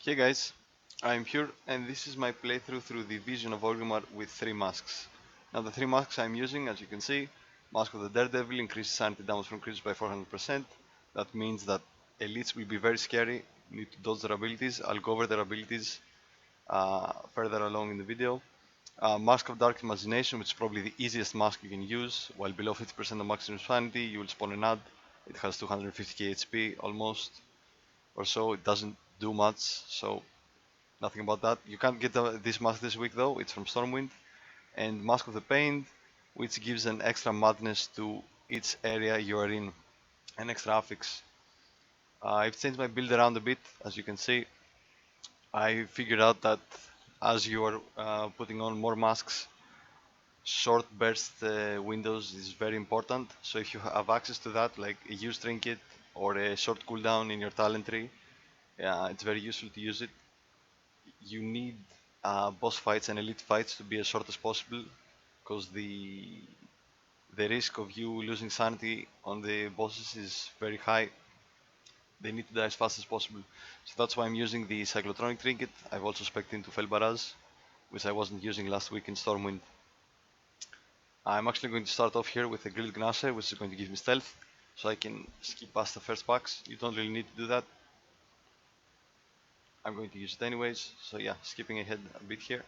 Hey guys, I'm here and this is my playthrough through the Vision of Orgrimmar with 3 masks. Now the 3 masks I'm using, as you can see, Mask of the Daredevil increases sanity damage from creatures by 400%. That means that elites will be very scary, you need to dodge their abilities. I'll go over their abilities further along in the video. Mask of Dark Imagination, which is probably the easiest mask you can use. While below 50% of maximum sanity, you will spawn an ad. It has 250k HP almost or so, it doesn't do much, so nothing about that. You can't get this mask this week though, it's from Stormwind. And Mask of the Pain, which gives an extra madness to each area you are in, an extra affix. I've changed my build around a bit, as you can see. I figured out that as you are putting on more masks, short burst windows is very important. So if you have access to that, like a use trinket or a short cooldown in your talent tree, it's very useful to use it. You need boss fights and elite fights to be as short as possible because the risk of you losing sanity on the bosses is very high. They need to die as fast as possible. So that's why I'm using the cyclotronic trinket. I've also spec'd into Fel Barrage, which I wasn't using last week in Stormwind. I'm actually going to start off here with a Grilled Gnasher, which is going to give me stealth, so I can skip past the first packs. You don't really need to do that. I'm going to use it anyways, so yeah, skipping ahead a bit here.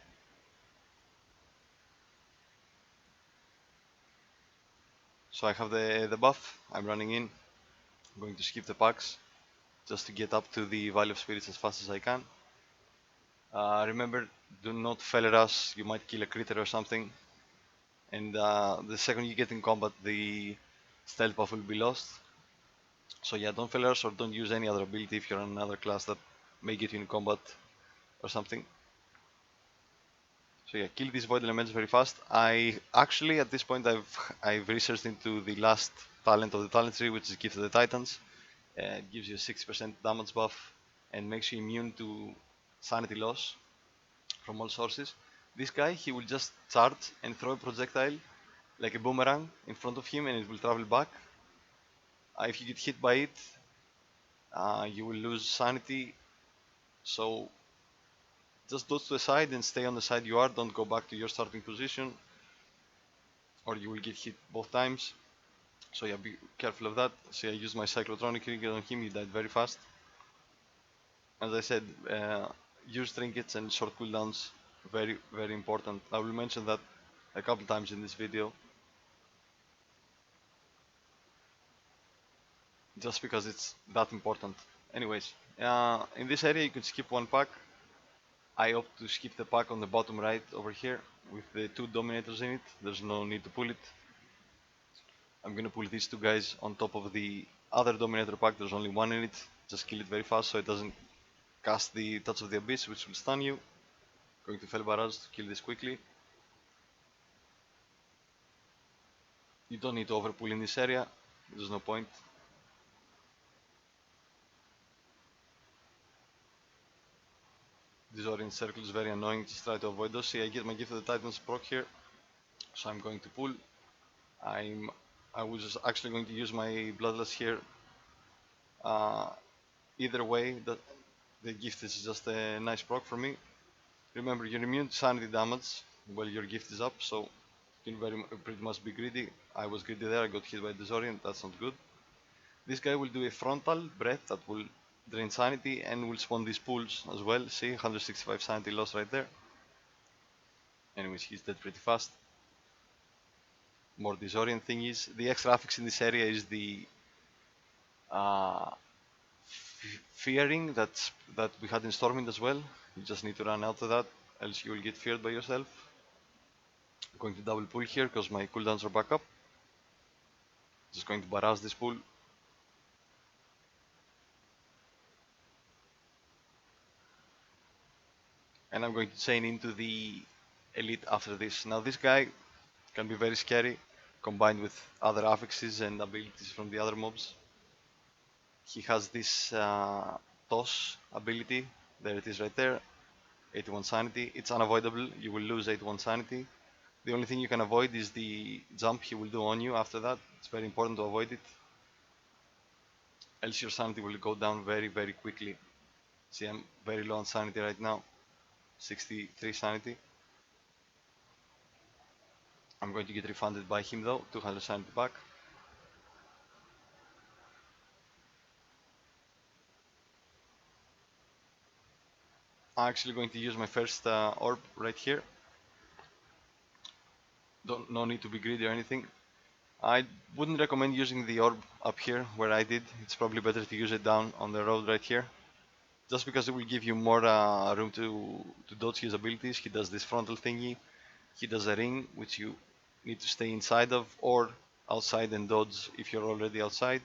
So I have the buff, I'm running in, I'm going to skip the packs just to get up to the Valley of Spirits as fast as I can. Remember, do not fail us, you might kill a critter or something. And the second you get in combat, the stealth buff will be lost. So yeah, don't fail us or don't use any other ability if you're on another class that may get you in combat or something. So yeah, kill these void elements very fast. I actually at this point I've researched into the last talent of the talent tree, which is Gift of the Titans. It gives you a 6% damage buff and makes you immune to sanity loss from all sources. This guy, he will just charge and throw a projectile like a boomerang in front of him and it will travel back. If you get hit by it, you will lose sanity. So just dodge to the side and stay on the side you are. Don't go back to your starting position or you will get hit both times. So yeah, be careful of that. See, I used my cyclotronic trigger on him, he died very fast. As I said, use trinkets and short cooldowns, very important. I will mention that a couple times in this video, just because it's that important. Anyways, in this area you can skip one pack. I opt to skip the pack on the bottom right over here with the two dominators in it. There's no need to pull it. I'm gonna pull these two guys on top of the other dominator pack. There's only one in it. Just kill it very fast so it doesn't cast the Touch of the Abyss, which will stun you. Going to Fel Barrage to kill this quickly. You don't need to overpull in this area. There's no point. Disorient circle is very annoying. Just try to avoid those. See, I get my Gift of the Titans proc here, so I'm going to pull. I was actually going to use my Bloodlust here. Uh, Either way, the gift is just a nice proc for me. Remember, you're immune to sanity damage while your gift is up, so you can pretty much be greedy. I was greedy there. I got hit by Disorient. That's not good. This guy will do a frontal breath that will drain sanity and will spawn these pools as well. See, 165 sanity loss right there. Anyways, he's dead pretty fast. More Disorient thing is the extra affix in this area is the uh, fearing that we had in Stormwind as well. You just need to run out of that, else you will get feared by yourself. I'm going to double pull here because my cooldowns are back up. Just going to barrage this pull. And I'm going to chain into the elite after this. Now this guy can be very scary combined with other affixes and abilities from the other mobs. He has this toss ability, there it is right there, 81 sanity. It's unavoidable, you will lose 81 sanity. The only thing you can avoid is the jump he will do on you after that. It's very important to avoid it, else your sanity will go down very quickly. See, I'm very low on sanity right now, 63 sanity. I'm going to get refunded by him though, 200 sanity back. I'm actually going to use my first orb right here. No need to be greedy or anything. I wouldn't recommend using the orb up here where I did. It's probably better to use it down on the road right here. Just because it will give you more room to dodge his abilities. He does this frontal thingy. He does a ring, which you need to stay inside of or outside and dodge if you're already outside.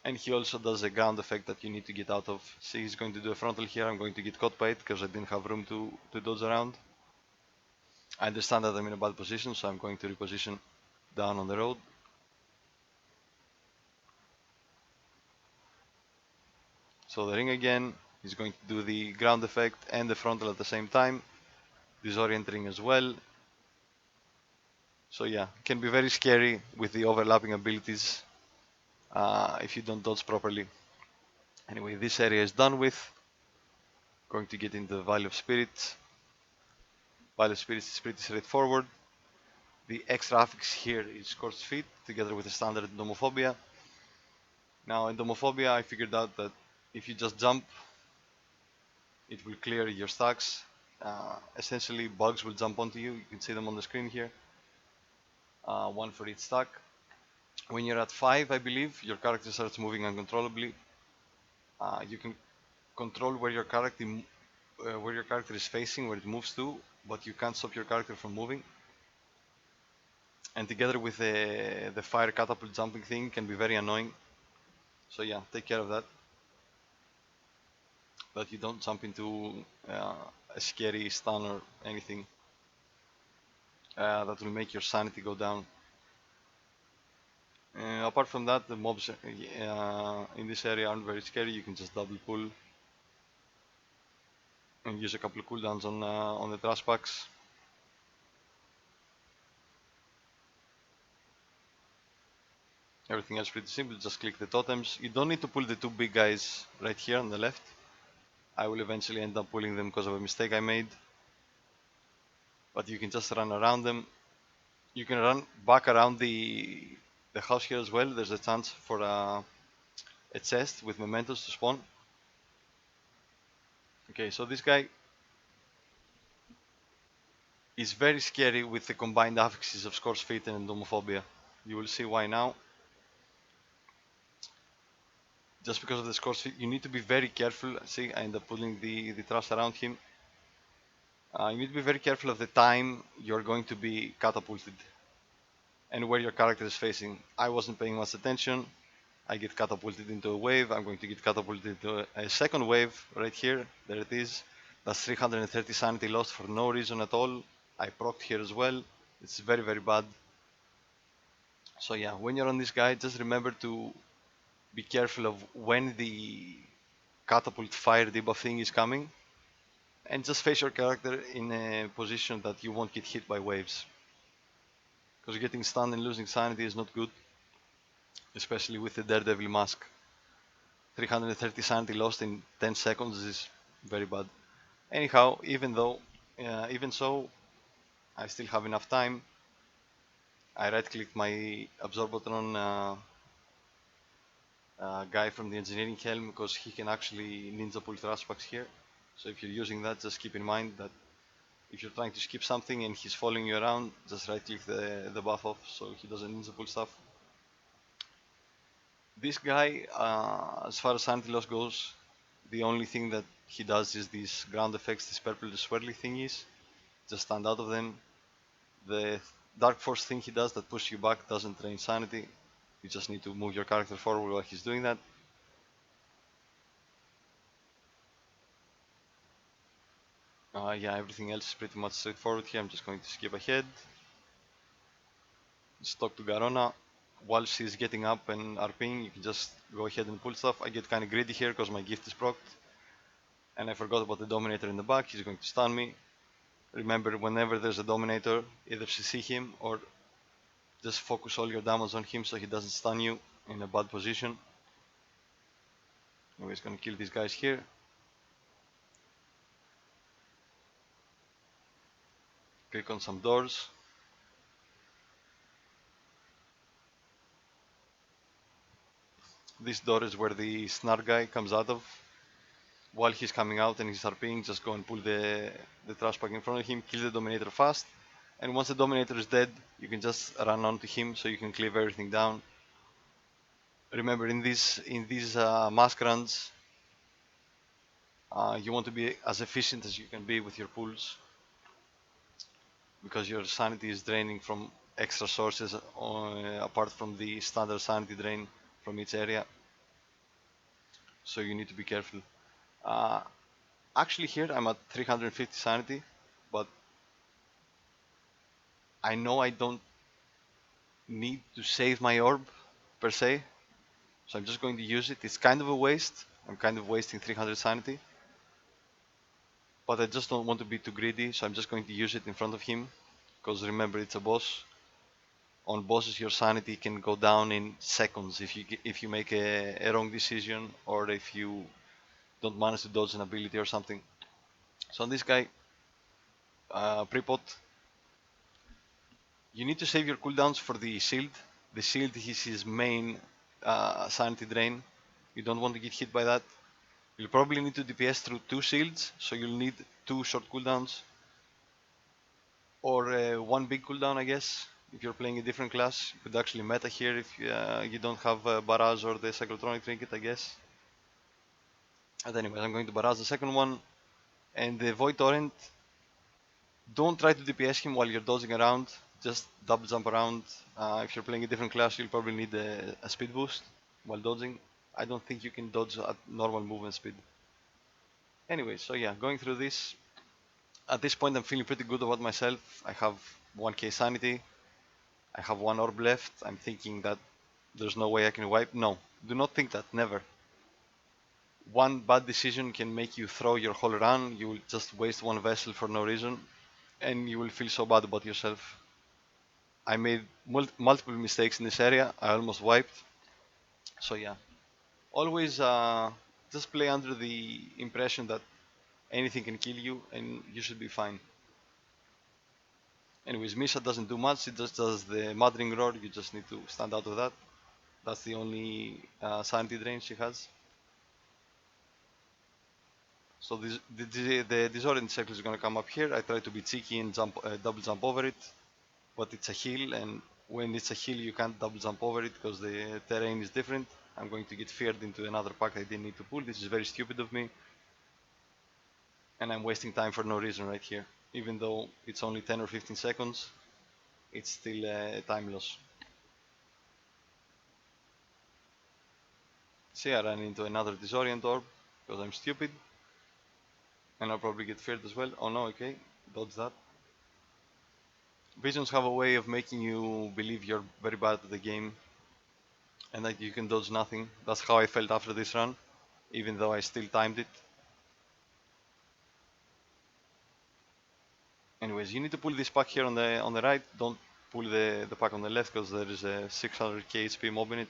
And he also does a ground effect that you need to get out of. See, he's going to do a frontal here. I'm going to get caught by it because I didn't have room to dodge around. I understand that I'm in a bad position, so I'm going to reposition down on the road. So the ring again, he's going to do the ground effect and the frontal at the same time. Disorienting as well. So yeah, can be very scary with the overlapping abilities if you don't dodge properly. Anyway, this area is done with. Going to get into the Valley of Spirits. Valley of Spirits is pretty straightforward. The extra affix here is Scorched Feet together with the standard Endomophobia. Now in Endomophobia I figured out that if you just jump, it will clear your stacks. Essentially bugs will jump onto you. You can see them on the screen here. One for each stack. When you're at 5, I believe, your character starts moving uncontrollably. You can control where your character is facing, where it moves to, but you can't stop your character from moving. And together with the fire catapult jumping thing can be very annoying. So yeah, take care of that. That you don't jump into a scary stun or anything. That will make your sanity go down. Apart from that, the mobs in this area aren't very scary. You can just double pull and use a couple of cooldowns on the trash packs. Everything else pretty simple. Just click the totems. You don't need to pull the two big guys right here on the left. I will eventually end up pulling them because of a mistake I made. But you can just run around them. You can run back around the house here as well. There's a chance for a chest with mementos to spawn. Okay, so this guy is very scary with the combined affixes of Scorched Feet and Endomophobia. You will see why now. Just because of the Scorched Feet, you need to be very careful. See, I end up pulling the trash around him. You need to be very careful of the time you're going to be catapulted and where your character is facing. I wasn't paying much attention. I get catapulted into a wave. I'm going to get catapulted into a second wave right here. There it is. That's 330 sanity lost for no reason at all. I procced here as well. It's very, very bad. So yeah, when you're on this guy, just remember to be careful of when the catapult fire debuff thing is coming. And just face your character in a position that you won't get hit by waves. Because getting stunned and losing sanity is not good. Especially with the Daredevil mask. 330 sanity lost in 10 seconds is very bad. Anyhow, even so, I still have enough time. I right clicked my Absorbotron guy from the engineering helm because he can actually ninja pull trash packs here. So if you're using that, just keep in mind that if you're trying to skip something and he's following you around, just right click the buff off so he doesn't ninja pull stuff. This guy, as far as sanity loss goes, the only thing that he does is these ground effects, these purple swirly thingies. Just stand out of them. The dark force thing he does that pushes you back doesn't drain sanity. You just need to move your character forward while he's doing that. Yeah, everything else is pretty much straightforward here. I'm just going to skip ahead. Just talk to Garona. While she's getting up and RPing, you can just go ahead and pull stuff. I get kind of greedy here because my gift is procced. And I forgot about the Dominator in the back. He's going to stun me. Remember, whenever there's a Dominator, either CC him or just focus all your damage on him so he doesn't stun you in a bad position. Anyway, he's going to kill these guys here. click on some doors. This door is where the snark guy comes out of. While he's coming out and he's RPing, just go and pull the trash pack in front of him, kill the Dominator fast, and once the Dominator is dead, you can just run onto him so you can cleave everything down. Remember, in these mask runs, you want to be as efficient as you can be with your pulls, because your sanity is draining from extra sources apart from the standard sanity drain from each area, so you need to be careful. Uh, Actually here I'm at 350 sanity, but I know I don't need to save my orb per se, so I'm just going to use it. It's kind of a waste. I'm kind of wasting 300 sanity, but I just don't want to be too greedy, so I'm just going to use it in front of him, because remember, it's a boss. On bosses your sanity can go down in seconds if you make a wrong decision, or if you don't manage to dodge an ability or something. So on this guy, Prepot, you need to save your cooldowns for the shield. The shield is his main sanity drain. You don't want to get hit by that. You'll probably need to DPS through 2 shields, so you'll need 2 short cooldowns, or 1 big cooldown, I guess. If you're playing a different class, you could actually meta here if you don't have Barrage or the Cyclotronic Trinket, I guess. But anyways, I'm going to Barrage the second one, and the Void Torrent, don't try to DPS him while you're dodging around, just double jump around. If you're playing a different class, you'll probably need a speed boost while dodging. I don't think you can dodge at normal movement speed. Anyway, so yeah, going through this, at this point I'm feeling pretty good about myself. I have 1k sanity, I have 1 orb left. I'm thinking that there's no way I can wipe. No, do not think that, never. One bad decision can make you throw your whole run. You will just waste 1 vessel for no reason, and you will feel so bad about yourself. I made multiple mistakes in this area. I almost wiped. So yeah, always just play under the impression that anything can kill you and you should be fine. Anyways, Misha doesn't do much. It just does the Muttering Roar. You just need to stand out of that. That's the only sanity drain she has. So the Disorient Circle is going to come up here. I try to be cheeky and double jump over it, but it's a hill, and when it's a hill you can't double jump over it because the terrain is different. I'm going to get feared into another pack I didn't need to pull. This is very stupid of me, and I'm wasting time for no reason right here. Even though it's only 10 or 15 seconds, it's still time loss. See, I ran into another Disorient Orb because I'm stupid, and I'll probably get feared as well. Oh no, okay, dodge that. Visions have a way of making you believe you're very bad at the game and that you can dodge nothing. That's how I felt after this run, even though I still timed it. Anyways, you need to pull this pack here on the right. Don't pull the pack on the left because there is a 600k HP mob in it.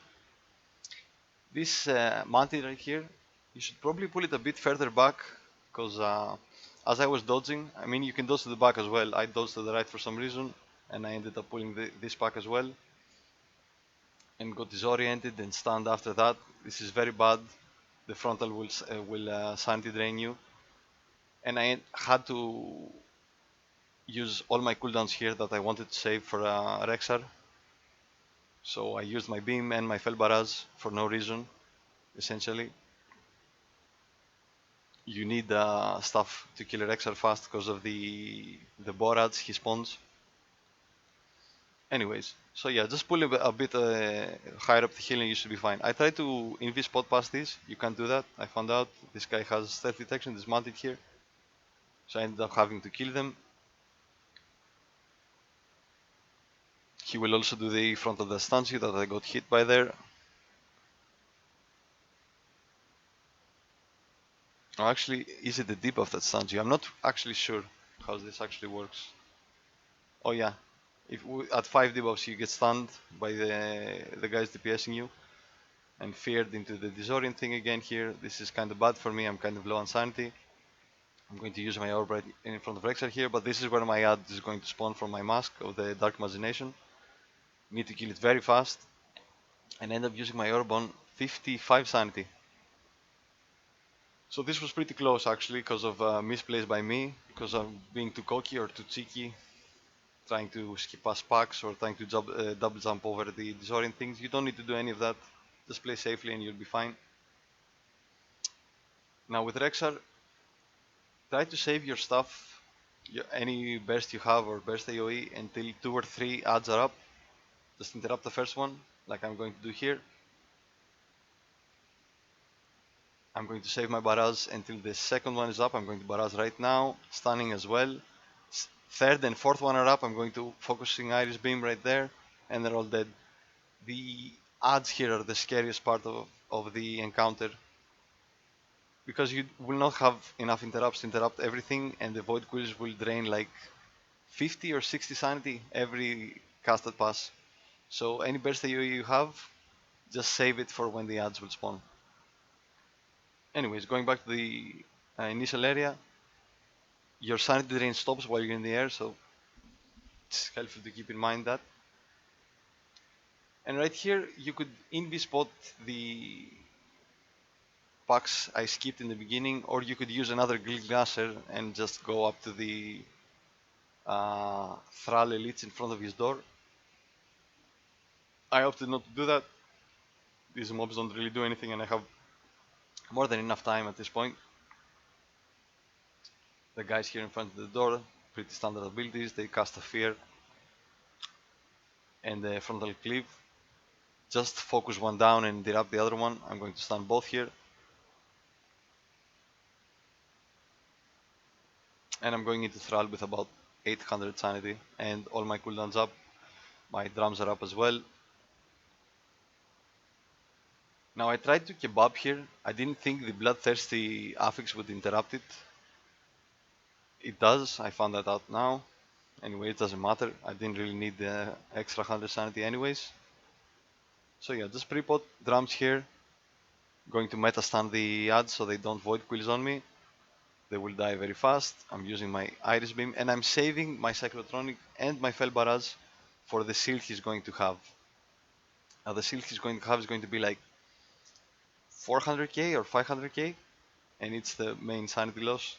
This Mantis right here, you should probably pull it a bit further back because as I was dodging, I mean you can dodge to the back as well. I dodged to the right for some reason and I ended up pulling this pack as well and got disoriented and stunned after that. This is very bad. The frontal will sanity drain you, and I had to use all my cooldowns here that I wanted to save for Rexar. So I used my beam and my Fel Barrage for no reason, essentially. You need stuff to kill Rexar fast because of the Borads he spawns. Anyways, so yeah, just pull a bit higher up the hill and you should be fine. I tried to invis spot past this. You can't do that. I found out this guy has stealth detection dismounted here. So I ended up having to kill them. He will also do the front of the statue that I got hit by there. Or actually, is it the debuff that stuns you? I'm not actually sure how this actually works. Oh yeah, at 5 debuffs you get stunned by the guys DPSing you and feared into the disorient thing again here. This is kind of bad for me. I'm kind of low on sanity. I'm going to use my orb right in front of Rexar here, but this is where my ad is going to spawn from my mask of the Dark Imagination. Need to kill it very fast and end up using my orb on 55 sanity. So this was pretty close actually because of misplays by me, because of being too cocky or too cheeky, trying to skip past packs or trying to double jump over the disorient things. You don't need to do any of that. Just play safely and you'll be fine. Now with Rexar, try to save your stuff, any burst you have or burst AoE until 2 or 3 ads are up. Just interrupt the first one, like I'm going to do here. I'm going to save my barrage until the second one is up. I'm going to barrage right now, stunning as well. Third and fourth one are up. I'm going to focusing Iris Beam right there, and they're all dead. The ads here are the scariest part of the encounter, because you will not have enough interrupts to interrupt everything, and the Void Quills will drain like 50 or 60 sanity every casted pass. So any burst AoE you have, just save it for when the ads will spawn. Anyways, going back to the initial area, your sanity drain stops while you're in the air, so it's helpful to keep in mind that. And right here, you could invis spot the packs I skipped in the beginning, or you could use another Glasser and just go up to the Thrall Elites in front of his door. I opted not to do that. These mobs don't really do anything, and I have more than enough time at this point. The guys here in front of the door, pretty standard abilities. They cast a fear and the frontal cleave. Just focus one down and interrupt the other one. I'm going to stun both here. And I'm going into Thrall with about 800 sanity and all my cooldowns up. My drums are up as well. Now I tried to kebab here. I didn't think the bloodthirsty affix would interrupt it. It does, I found that out now. Anyway, it doesn't matter. I didn't really need the extra 100 sanity anyways. So yeah, just pre-pot drums here. Going to meta stun the ads so they don't void quills on me. They will die very fast. I'm using my Iris Beam and I'm saving my Cyclotronic and my Fel Barrage for the shield he's going to have. Now the shield he's going to have is going to be like 400k or 500k, and it's the main sanity loss.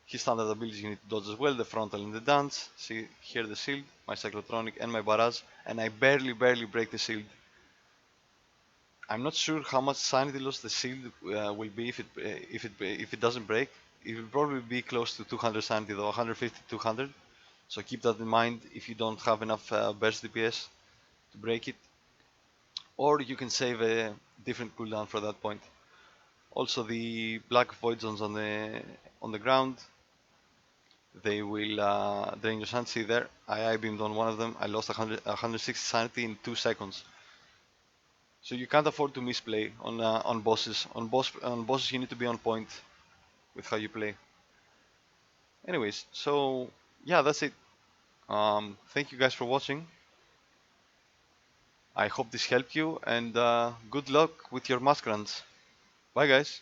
His standard abilities you need to dodge as well, the frontal and the dance. See here the shield, my Cyclotronic and my Barrage, and I barely break the shield. I'm not sure how much sanity loss the shield will be if it doesn't break. It will probably be close to 200 sanity though, 150 200. So keep that in mind if you don't have enough burst DPS to break it. Or you can save a different cooldown for that point. Also the black void zones on the ground, they will drain your sanity. See there, I beamed on one of them. I lost 160 sanity in 2 seconds. So you can't afford to misplay on bosses. On bosses you need to be on point with how you play. Anyways, so yeah, that's it. Thank you guys for watching. I hope this helped you, and good luck with your mask runs. Bye guys.